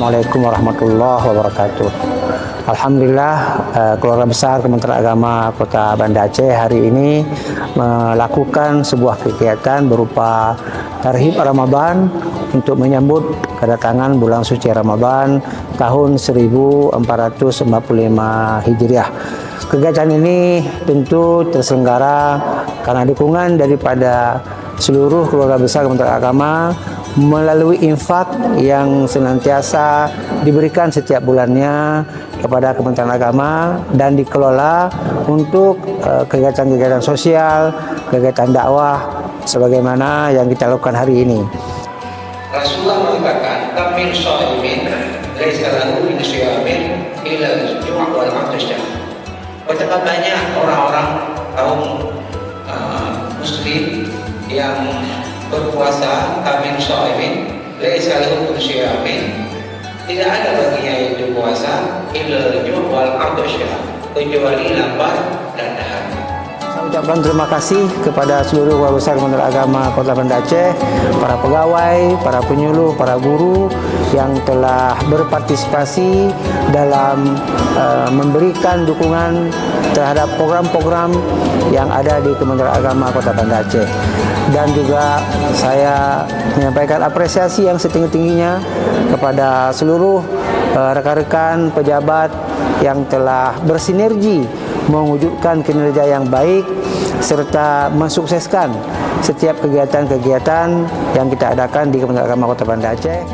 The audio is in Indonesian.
Assalamualaikum warahmatullahi wabarakatuh. Alhamdulillah, keluarga besar Kementerian Agama Kota Banda Aceh hari ini melakukan sebuah kegiatan berupa Tarhib Ramadan untuk menyambut kedatangan bulan suci Ramadan tahun 1445 Hijriah. Kegiatan ini tentu terselenggara karena dukungan daripada seluruh keluarga besar Kementerian Agama melalui infak yang senantiasa diberikan setiap bulannya kepada Kementerian Agama dan dikelola untuk kegiatan-kegiatan sosial, kegiatan dakwah sebagaimana yang kita lakukan hari ini. Rasulullah mengatakan, "Kamil sha'imin laisa lahu min syiyamin illa al-ju' wal 'atash." Betapa banyak orang-orang kaum muslim yang berpuasa kamil sha'imin laisa lahu min syiyamin, tidak ada baginya itu puasa illa al-ju' wal 'atash, kecuali lapar dan dahaga. Saya ucapkan terima kasih kepada seluruh keluarga besar Kementerian Agama Kota Banda Aceh, para pegawai, para penyuluh, para guru yang telah berpartisipasi dalam memberikan dukungan terhadap program-program yang ada di Kementerian Agama Kota Banda Aceh. Dan juga saya menyampaikan apresiasi yang setinggi-tingginya kepada seluruh rekan-rekan pejabat yang telah bersinergi mewujudkan kinerja yang baik serta mensukseskan setiap kegiatan-kegiatan yang kita adakan di Kementerian Agama Kota Banda Aceh.